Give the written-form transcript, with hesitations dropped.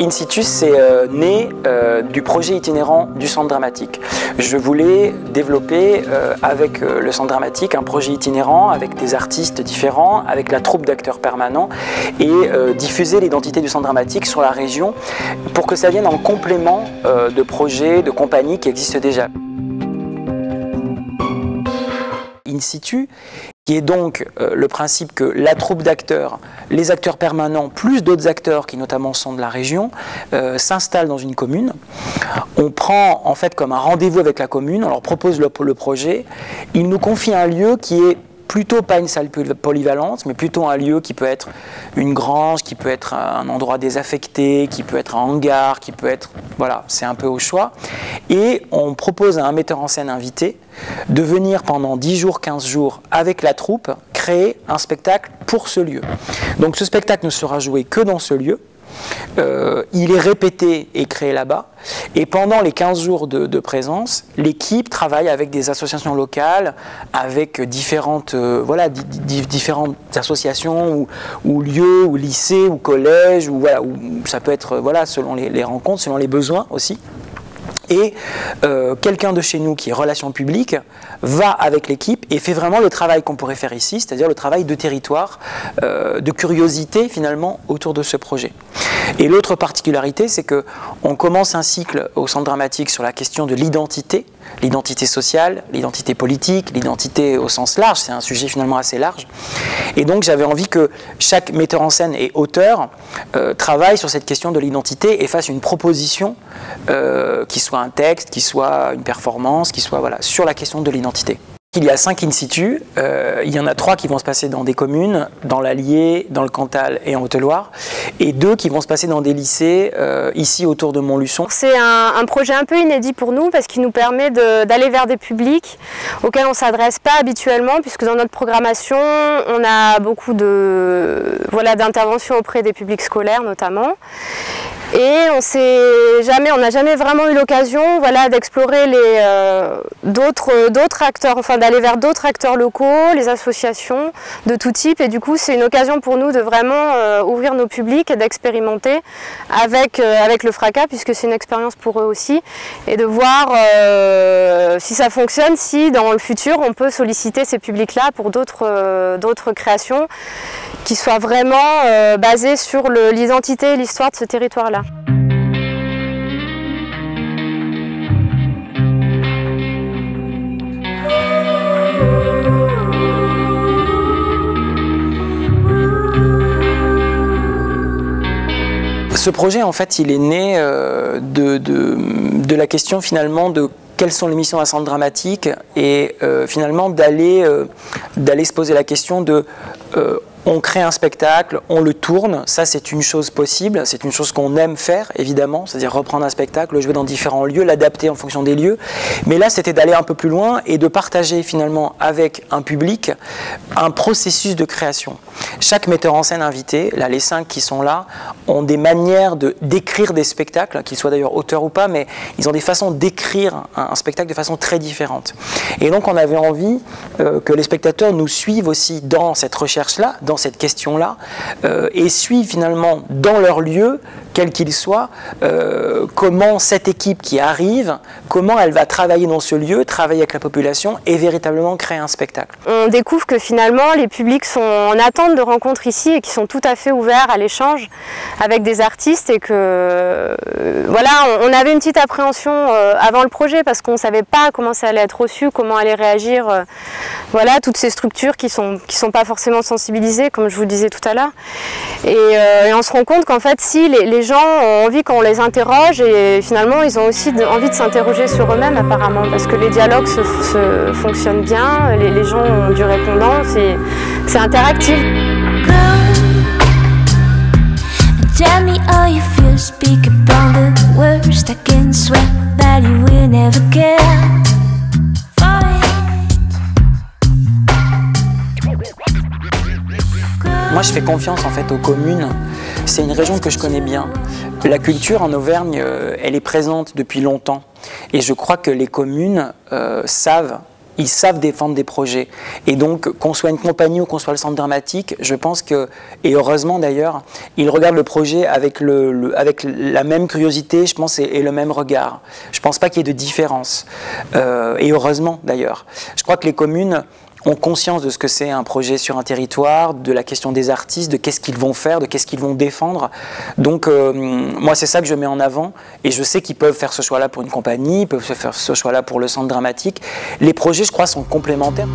In situ, c'est né du projet itinérant du Centre dramatique. Je voulais développer avec le Centre dramatique un projet itinérant avec des artistes différents, avec la troupe d'acteurs permanents et diffuser l'identité du Centre dramatique sur la région pour que ça vienne en complément de projets, de compagnies qui existent déjà. In situ, qui est donc le principe que la troupe d'acteurs, les acteurs permanents, plus d'autres acteurs qui notamment sont de la région, s'installent dans une commune. On prend en fait comme un rendez-vous avec la commune, on leur propose le projet, ils nous confient un lieu qui est plutôt pas une salle polyvalente, mais plutôt un lieu qui peut être une grange, qui peut être un endroit désaffecté, qui peut être un hangar, qui peut être... Voilà, c'est un peu au choix. Et on propose à un metteur en scène invité de venir pendant 10 jours, 15 jours avec la troupe, créer un spectacle pour ce lieu. Donc ce spectacle ne sera joué que dans ce lieu. Il est répété et créé là-bas. Et pendant les 15 jours de présence, l'équipe travaille avec des associations locales, avec différentes, différentes associations ou lieux, ou lycées, ou collèges, ou ça peut être selon les rencontres, selon les besoins aussi. Et quelqu'un de chez nous qui est relations publiques va avec l'équipe et fait vraiment le travail qu'on pourrait faire ici, c'est-à-dire le travail de territoire, de curiosité finalement autour de ce projet. Et l'autre particularité, c'est qu'on commence un cycle au Centre dramatique sur la question de l'identité sociale, l'identité politique, l'identité au sens large, c'est un sujet finalement assez large. Et donc j'avais envie que chaque metteur en scène et auteur travaille sur cette question de l'identité et fasse une proposition qui soit un texte, qui soit une performance, qui soit sur la question de l'identité. Il y a 5 in situ, il y en a 3 qui vont se passer dans des communes, dans l'Allier, dans le Cantal et en Haute-Loire, et 2 qui vont se passer dans des lycées, ici autour de Montluçon. C'est un projet un peu inédit pour nous parce qu'il nous permet d'aller vers des publics auxquels on ne s'adresse pas habituellement, puisque dans notre programmation, on a beaucoup d'interventions auprès des publics scolaires notamment. Et on n'a jamais vraiment eu l'occasion d'explorer d'autres acteurs, enfin d'aller vers d'autres acteurs locaux, les associations de tout type. Et du coup, c'est une occasion pour nous de vraiment ouvrir nos publics et d'expérimenter avec le Fracas, puisque c'est une expérience pour eux aussi, et de voir si ça fonctionne, si dans le futur, on peut solliciter ces publics-là pour d'autres créations qui soient vraiment basées sur l'identité et l'histoire de ce territoire-là. Ce projet, en fait, il est né de la question finalement de quelles sont les missions d'un centre dramatique et finalement d'aller se poser la question de on crée un spectacle, on le tourne, ça c'est une chose possible, c'est une chose qu'on aime faire évidemment, c'est-à-dire reprendre un spectacle, le jouer dans différents lieux, l'adapter en fonction des lieux, mais là c'était d'aller un peu plus loin et de partager finalement avec un public un processus de création. Chaque metteur en scène invité, là les 5 qui sont là, ont des manières d'écrire des spectacles, qu'ils soient d'ailleurs auteurs ou pas, mais ils ont des façons d'écrire un spectacle de façon très différente. Et donc on avait envie que les spectateurs nous suivent aussi dans cette recherche-là, dans cette question-là, et suivent finalement dans leur lieu, quel qu'il soit, comment cette équipe qui arrive, comment elle va travailler dans ce lieu, travailler avec la population et véritablement créer un spectacle. On découvre que finalement les publics sont en attente de rencontres ici et qui sont tout à fait ouverts à l'échange avec des artistes et que on avait une petite appréhension avant le projet parce qu'on ne savait pas comment ça allait être reçu, comment allaient réagir toutes ces structures qui sont pas forcément sensibilisées comme je vous le disais tout à l'heure et on se rend compte qu'en fait si les gens ont envie qu'on les interroge et finalement ils ont aussi envie de s'interroger sur eux-mêmes apparemment parce que les dialogues fonctionnent bien, les gens ont du répondant, c'est interactif. Tell me how you feel, speak upon the worst. I can swear that you will never care. Moi, je fais confiance en fait aux communes. C'est une région que je connais bien. La culture en Auvergne, elle est présente depuis longtemps. Et je crois que les communes savent ils savent défendre des projets. Et donc, qu'on soit une compagnie ou qu'on soit le centre dramatique, je pense que, et heureusement d'ailleurs, ils regardent le projet avec la même curiosité, je pense, et le même regard. Je ne pense pas qu'il y ait de différence. Et heureusement d'ailleurs. Je crois que les communes ont conscience de ce que c'est un projet sur un territoire, de la question des artistes, de qu'est-ce qu'ils vont faire, de qu'est-ce qu'ils vont défendre. Donc moi c'est ça que je mets en avant et je sais qu'ils peuvent faire ce choix-là pour une compagnie, ils peuvent faire ce choix-là pour le centre dramatique. Les projets je crois sont complémentaires.